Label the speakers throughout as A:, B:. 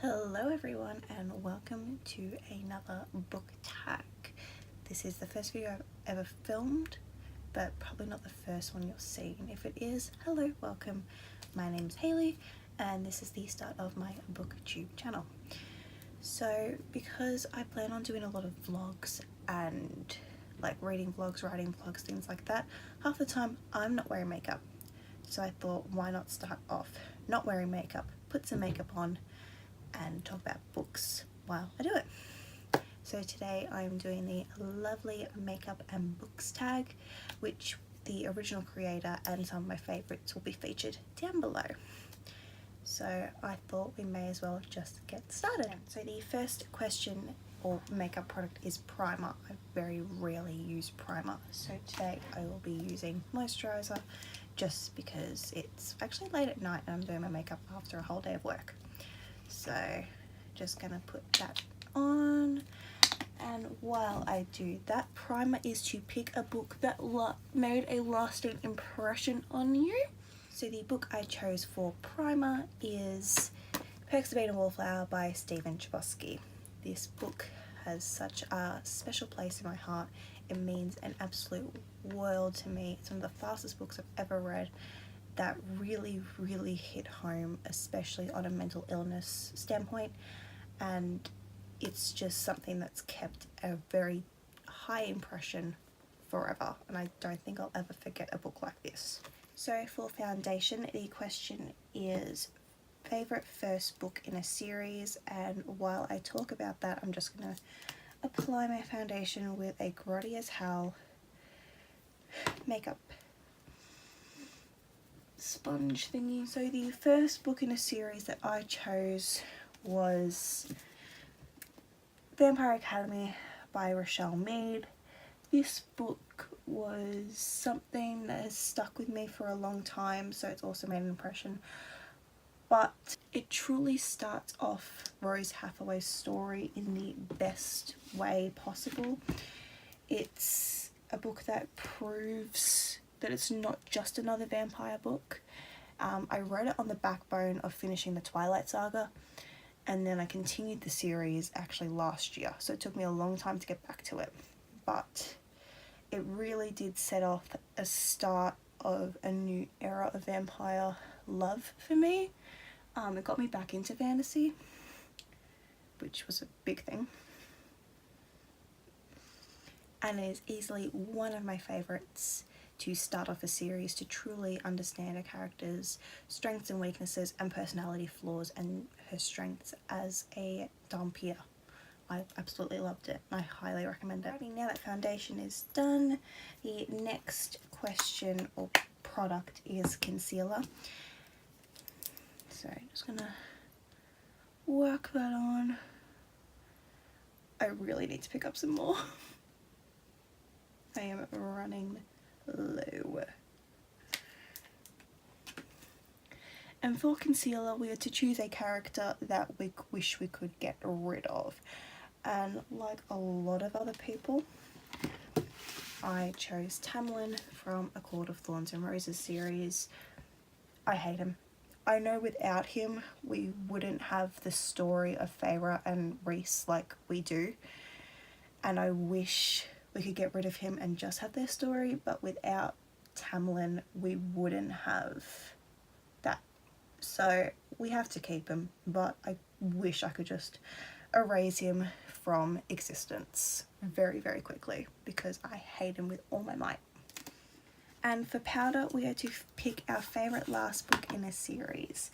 A: Hello everyone and welcome to another book tag. This is the first video I've ever filmed, but probably not the first one you'll see. And if it is, hello, welcome. My name's Hayley and this is the start of my booktube channel. So because I plan on doing a lot of vlogs and like reading vlogs, writing vlogs, things like that, half the time I'm not wearing makeup. So I thought, why not start off not wearing makeup, put some makeup on and talk about books while I do it. So today I'm doing the lovely makeup and books tag, which the original creator and some of my favourites will be featured down below. So I thought we may as well just get started. So the first question or makeup product is primer. I very rarely use primer, so today I will be using moisturiser just because it's actually late at night and I'm doing my makeup after a whole day of work. So just gonna put that on, and while I do that, primer is to pick a book that made a lasting impression on you. So the book I chose for primer is Perks of Being a Wallflower by Stephen Chbosky. This book has such a special place in my heart. It means an absolute world to me. It's one of the fastest books I've ever read that really hit home, especially on a mental illness standpoint, and it's just something that's kept a very high impression forever, and I don't think I'll ever forget a book like this. So for foundation, the question is favourite first book in a series, and while I talk about that, I'm just going to apply my foundation with a grotty as hell makeup sponge thingy. So the first book in a series that I chose was Vampire Academy by Rochelle Mead. This book was something that has stuck with me for a long time, so it's also made an impression. But it truly starts off Rose Hathaway's story in the best way possible. It's a book that proves that it's not just another vampire book. I wrote it on the backbone of finishing the Twilight Saga, and then I continued the series actually last year, so it took me a long time to get back to it, but it really did set off a start of a new era of vampire love for me. It got me back into fantasy, which was a big thing, and it is easily one of my favourites to start off a series, to truly understand a character's strengths and weaknesses and personality flaws and her strengths as a Dhampir. I absolutely loved it. I highly recommend it. Now that foundation is done, the next question or product is concealer. So I'm just gonna work that on. I really need to pick up some more. I am running low. And for concealer, we are to choose a character that we wish we could get rid of. And like a lot of other people, I chose Tamlin from A Court of Thorns and Roses series. I hate him. I know without him we wouldn't have the story of Feyre and Rhys like we do, and I wish we could get rid of him and just have their story, but without Tamlin we wouldn't have that. So we have to keep him, but I wish I could just erase him from existence very quickly because I hate him with all my might. And for powder, we are to pick our favourite last book in a series,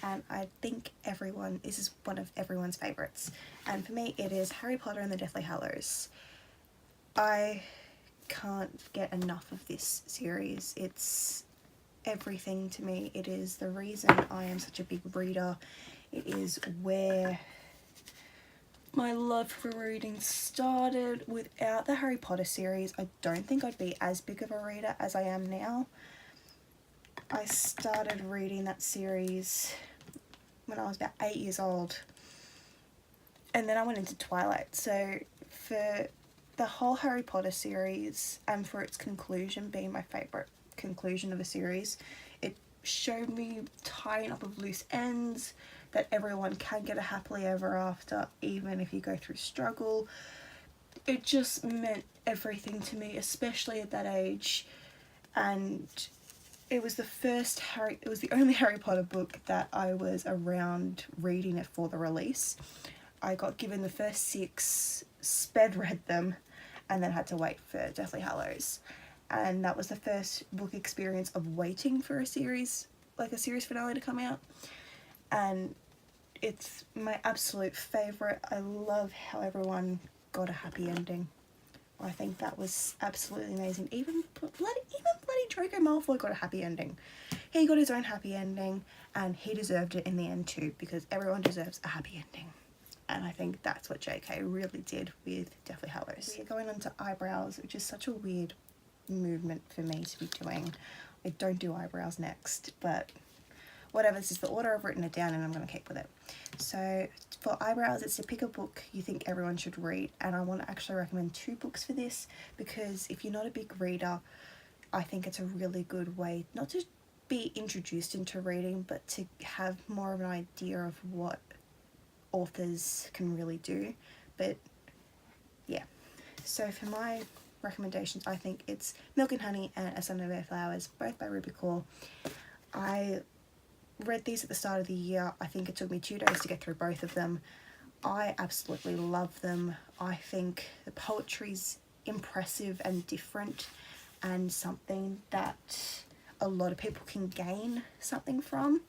A: and I think this is one of everyone's favourites, and for me it is Harry Potter and the Deathly Hallows. I can't get enough of this series. It's everything to me. It is the reason I am such a big reader. It is where my love for reading started. Without the Harry Potter series, I don't think I'd be as big of a reader as I am now. I started reading that series when I was about 8 years old, and then I went into Twilight. So for the whole Harry Potter series, and for its conclusion being my favourite conclusion of a series, it showed me tying up of loose ends, that everyone can get a happily ever after, even if you go through struggle. It just meant everything to me, especially at that age. And it was the only Harry Potter book that I was around reading it for the release. I got given the first 6, sped read them, and then had to wait for Deathly Hallows. And that was the first book experience of waiting for a series finale to come out. And it's my absolute favourite. I love how everyone got a happy ending. I think that was absolutely amazing. Even bloody Draco Malfoy got a happy ending. He got his own happy ending, and he deserved it in the end too, because everyone deserves a happy ending. And I think that's what JK really did with Deathly Hallows. We're going on to eyebrows, which is such a weird movement for me to be doing. I don't do eyebrows next, but whatever, this is the order I've written it down and I'm going to keep with it. So for eyebrows, it's to pick a book you think everyone should read, and I want to actually recommend 2 books for this, because if you're not a big reader, I think it's a really good way not to be introduced into reading, but to have more of an idea of what authors can really do. But yeah, so for my recommendations, I think it's Milk and Honey and A Sun of Air Flowers, both by Ruby Kaur. I read these at the start of the year. I think it took me 2 days to get through both of them. I absolutely love them. I think the poetry's impressive and different, and something that a lot of people can gain something from,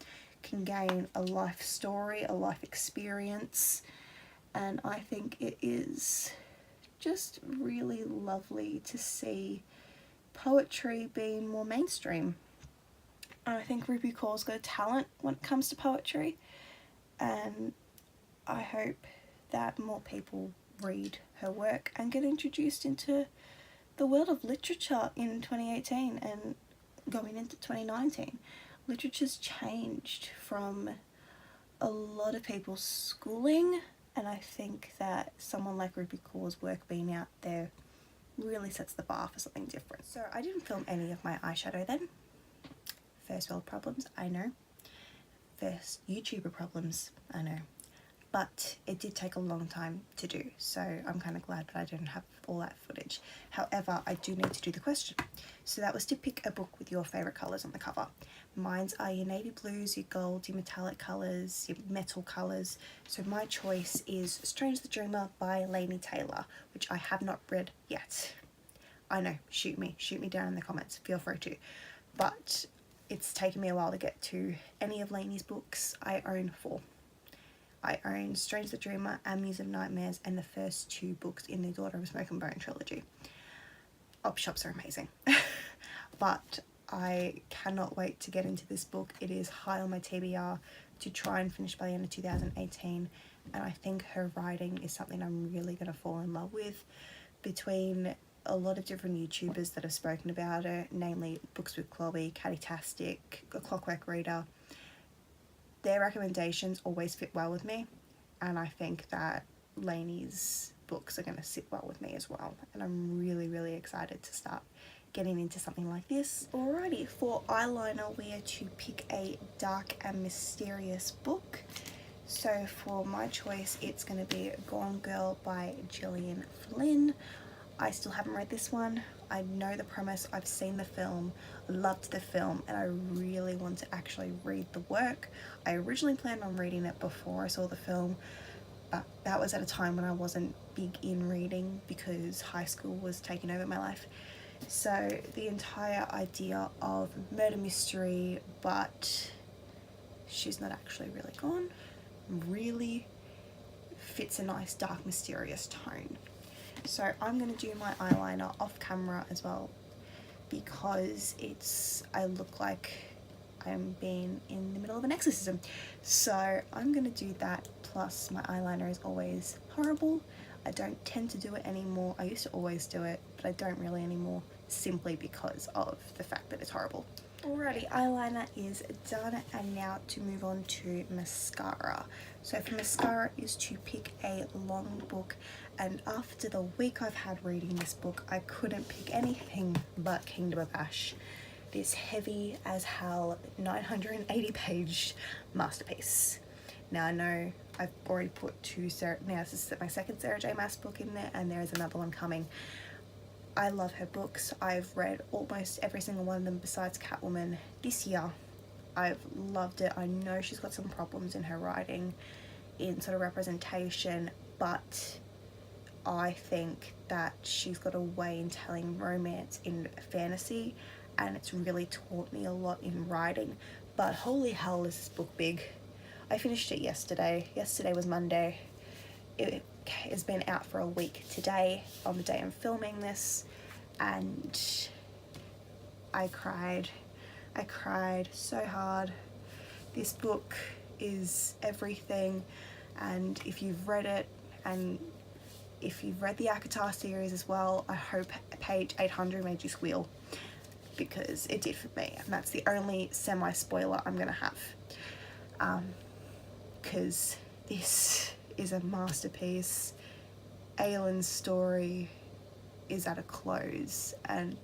A: can gain a life story, a life experience, and I think it is just really lovely to see poetry being more mainstream. And I think Ruby Kaur's got a talent when it comes to poetry, and I hope that more people read her work and get introduced into the world of literature in 2018 and going into 2019. Literature's changed from a lot of people's schooling, and I think that someone like Ruby Kaur's work being out there really sets the bar for something different. So I didn't film any of my eyeshadow then. First world problems, I know. First YouTuber problems, I know. But it did take a long time to do, so I'm kind of glad that I didn't have all that footage. However, I do need to do the question. So that was to pick a book with your favourite colours on the cover. Mine's are your navy blues, your gold, your metallic colours, your metal colours. So my choice is Strange the Dreamer by Laini Taylor, which I have not read yet. I know, shoot me down in the comments, feel free to. But it's taken me a while to get to any of Laini's books. I own 4. I own Strange the Dreamer and Muse of Nightmares, and the first 2 books in the Daughter of Smoke and Bone trilogy. Op shops are amazing. But I cannot wait to get into this book. It is high on my TBR to try and finish by the end of 2018, and I think her writing is something I'm really going to fall in love with. Between a lot of different YouTubers that have spoken about her, namely Books with Chloe, Catty-tastic, A Clockwork Reader, their recommendations always fit well with me, and I think that Laini's books are going to sit well with me as well, and I'm really excited to start getting into something like this. Alrighty, for eyeliner we are to pick a dark and mysterious book. So for my choice, it's going to be Gone Girl by Gillian Flynn. I still haven't read this one. I know the premise, I've seen the film, loved the film, and I really want to actually read the work. I originally planned on reading it before I saw the film, but that was at a time when I wasn't big in reading because high school was taking over my life. So the entire idea of murder mystery, but she's not actually really gone, really fits a nice dark mysterious tone. So I'm going to do my eyeliner off camera as well, because I look like I'm being in the middle of an exorcism. So I'm going to do that, plus my eyeliner is always horrible. I don't tend to do it anymore. I used to always do it, but I don't really anymore, simply because of the fact that it's horrible. Alrighty, eyeliner is done, and now to move on to mascara. So for mascara is to pick a long book, and after the week I've had reading this book, I couldn't pick anything but Kingdom of Ash. This heavy as hell 980 page masterpiece. Now I know I've already put now this is my second Sarah J Maas book in there, and there is another one coming. I love her books. I've read almost every single one of them besides Catwoman this year. I've loved it. I know she's got some problems in her writing, in sort of representation, but I think that she's got a way in telling romance in fantasy, and it's really taught me a lot in writing. But holy hell, is this book big. I finished it yesterday. Yesterday was Monday. It has been out for a week today, on the day I'm filming this, and I cried. I cried so hard. This book is everything, and if you've read it, and if you've read the ACOTAR series as well, I hope page 800 made you squeal, because it did for me, and that's the only semi-spoiler I'm gonna have, because this is a masterpiece. Aylin's story is at a close, and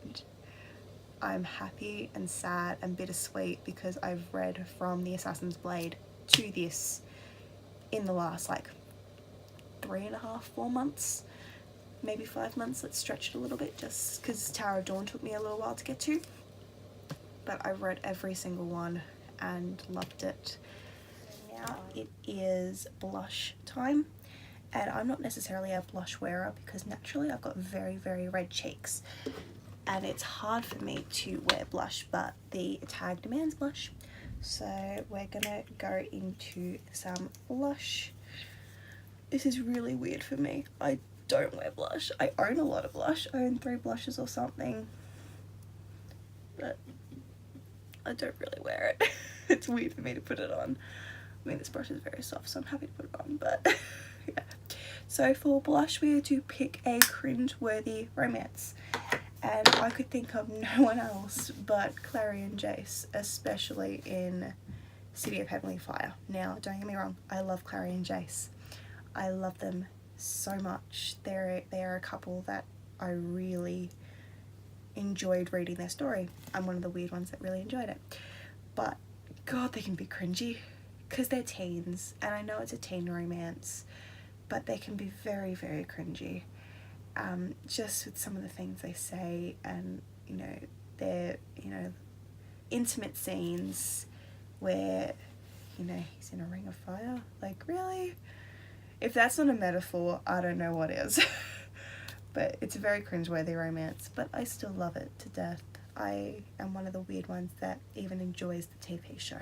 A: I'm happy and sad and bittersweet because I've read from The Assassin's Blade to this in the last like 3.5, 4 months, maybe 5 months. Let's stretch it a little bit, just because Tower of Dawn took me a little while to get to, but I've read every single one and loved it. Now it is blush time, and I'm not necessarily a blush wearer because naturally I've got very, very red cheeks, and it's hard for me to wear blush, but the tag demands blush, so we're gonna go into some blush. This is really weird for me. I don't wear blush. I own a lot of blush. I own 3 blushes or something, but I don't really wear it. It's weird for me to put it on. I mean, this brush is very soft, so I'm happy to put it on, but yeah. So for blush, we had to pick a cringe-worthy romance, and I could think of no one else but Clary and Jace, especially in City of Heavenly Fire. Now, don't get me wrong, I love Clary and Jace. I love them so much. They are a couple that I really enjoyed reading their story. I'm one of the weird ones that really enjoyed it. But God, they can be cringy because they're teens, and I know it's a teen romance, but they can be very, very cringy. Just with some of the things they say, and you know, their intimate scenes where he's in a ring of fire. Like, really? If that's not a metaphor, I don't know what is. But it's a very cringeworthy romance, but I still love it to death. I am one of the weird ones that even enjoys the TV show,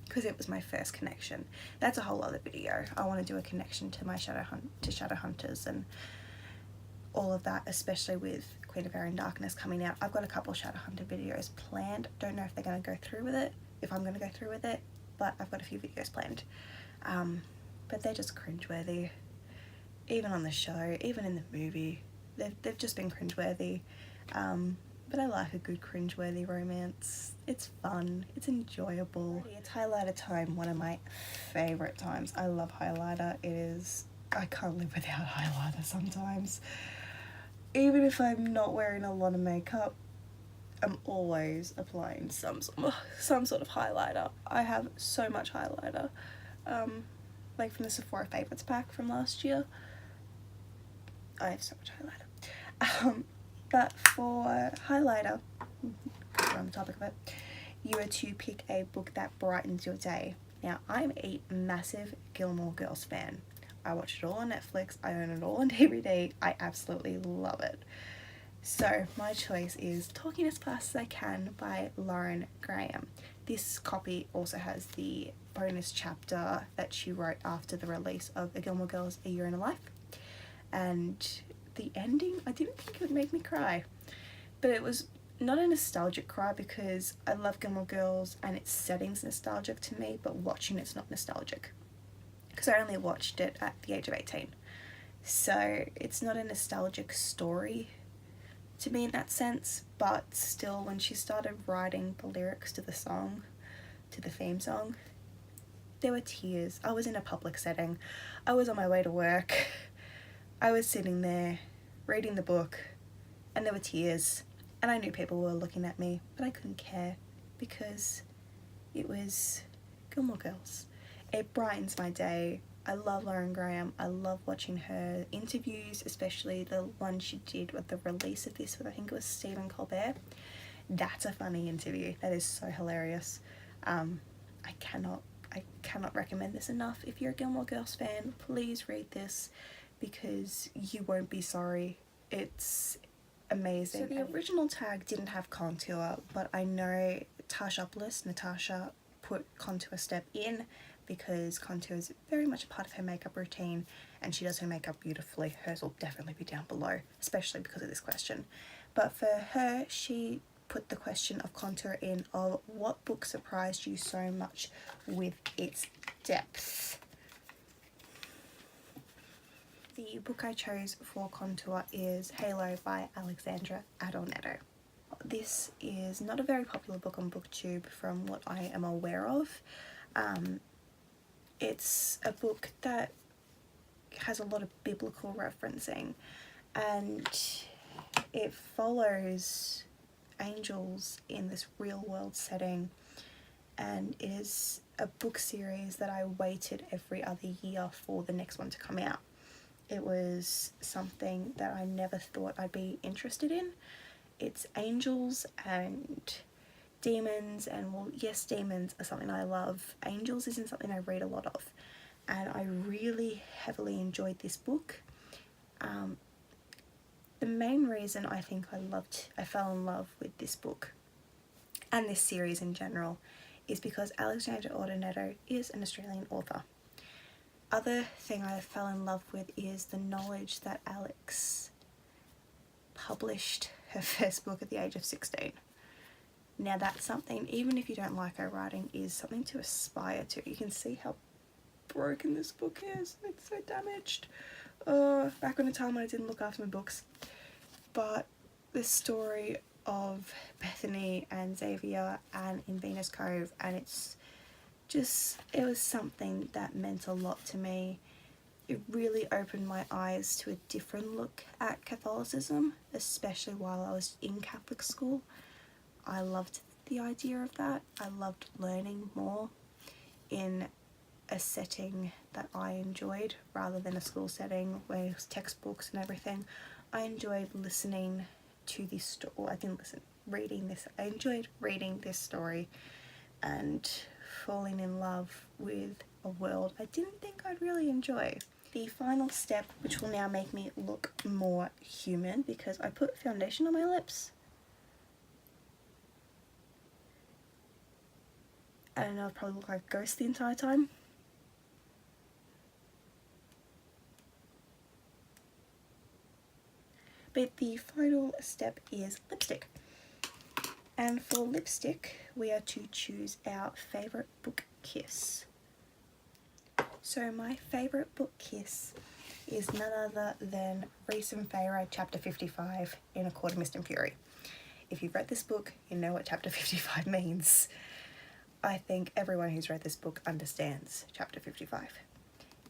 A: because it was my first connection. That's a whole other video. I want to do a connection to my Shadowhunters and all of that, especially with Queen of Air and Darkness coming out. I've got a couple Shadowhunter videos planned. Don't know if they're going to go through with it, if I'm going to go through with it, but I've got a few videos planned. But they're just cringeworthy. Even on the show, even in the movie, they've just been cringeworthy. But I like a good cringeworthy romance. It's fun, it's enjoyable. It's highlighter time, one of my favourite times. I love highlighter. I can't live without highlighter sometimes. Even if I'm not wearing a lot of makeup, I'm always applying some sort of highlighter. I have so much highlighter. Like from the Sephora Favourites pack from last year. I have so much highlighter. But for highlighter, we're on the topic of it, you are to pick a book that brightens your day. Now, I'm a massive Gilmore Girls fan. I watch it all on Netflix. I own it all on DVD. I absolutely love it. So my choice is Talking as Fast as I Can by Lauren Graham. This copy also has the bonus chapter that she wrote after the release of A Gilmore Girls A Year in a Life. And the ending, I didn't think it would make me cry. But it was not a nostalgic cry, because I love Gilmore Girls and its setting's nostalgic to me, but watching it's not nostalgic, because I only watched it at the age of 18. So it's not a nostalgic story to me in that sense, but still, when she started writing the lyrics to the song, to the theme song, there were tears. I was in a public setting. I was on my way to work. I was sitting there reading the book, and there were tears, and I knew people were looking at me, but I couldn't care because it was Gilmore Girls. it brightens my day. I love Lauren Graham. I love watching her interviews, especially the one she did with the release of this with, I think it was Stephen Colbert. That's a funny interview. That is so hilarious. I cannot recommend this enough. If you're a Gilmore Girls fan, please read this because you won't be sorry. It's amazing. So the original tag didn't have contour, but I know Natasha put contour step in because contour is very much a part of her makeup routine, and she does her makeup beautifully. Hers will definitely be down below, especially because of this question. But for her, she put the question of contour in of what book surprised you so much with its depth. The book I chose for contour is Halo by Alexandra Adornetto. This is not a very popular book on BookTube from what I am aware of. It's a book that has a lot of biblical referencing, and it follows angels in this real world setting, and it is a book series that I waited every other year for the next one to come out. It was something that I never thought I'd be interested in. It's angels and demons, and well, yes, demons are something I love. Angels isn't something I read a lot of, and I really heavily enjoyed this book. The main reason I think I fell in love with this book and this series in general is because Alexandra Adornetto is an Australian author. Other thing I fell in love with is the knowledge that Alex published her first book at the age of 16. Now that's something, even if you don't like her writing, is something to aspire to. You can see how broken this book is. It's so damaged. Back in a time when I didn't look after my books. But the story of Bethany and Xavier and in Venus Cove, and it was something that meant a lot to me. It really opened my eyes to a different look at Catholicism, especially while I was in Catholic school. I loved the idea of that. I loved learning more in a setting that I enjoyed rather than a school setting where it was textbooks and everything. I enjoyed listening to this story. I enjoyed reading this story and falling in love with a world I didn't think I'd really enjoy. The final step, which will now make me look more human because I put foundation on my lips. I don't know, I probably look like a ghost the entire time. But the final step is lipstick. And for lipstick, we are to choose our favourite book kiss. So my favourite book kiss is none other than Reese and Feyre chapter 55 in A Court of Mist and Fury. If you've read this book, you know what chapter 55 means. I think everyone who's read this book understands chapter 55.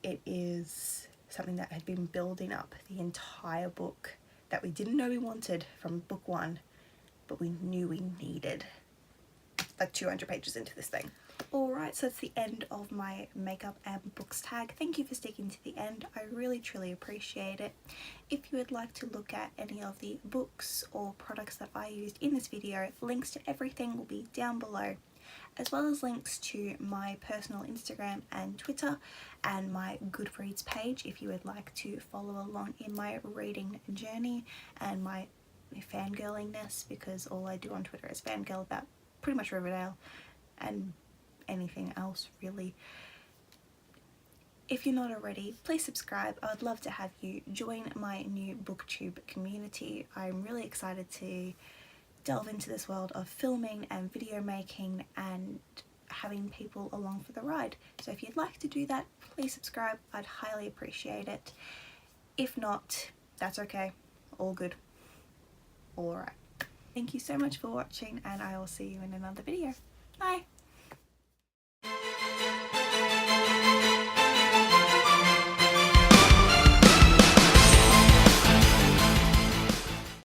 A: It is something that had been building up the entire book that we didn't know we wanted from book one, but we knew we needed. Like 200 pages into this thing. Alright, so that's the end of my makeup and books tag. Thank you for sticking to the end. I really truly appreciate it. If you would like to look at any of the books or products that I used in this video, links to everything will be down below, as well as links to my personal Instagram and Twitter and my Goodreads page if you would like to follow along in my reading journey and my fangirlingness, because all I do on Twitter is fangirl about pretty much Riverdale and anything else really. If you're not already, please subscribe. I would love to have you join my new BookTube community. I'm really excited to delve into this world of filming and video making and having people along for the ride. So if you'd like to do that, please subscribe. I'd highly appreciate it. If not, that's okay. All good. Alright. Thank you so much for watching, and I will see you in another video. Bye!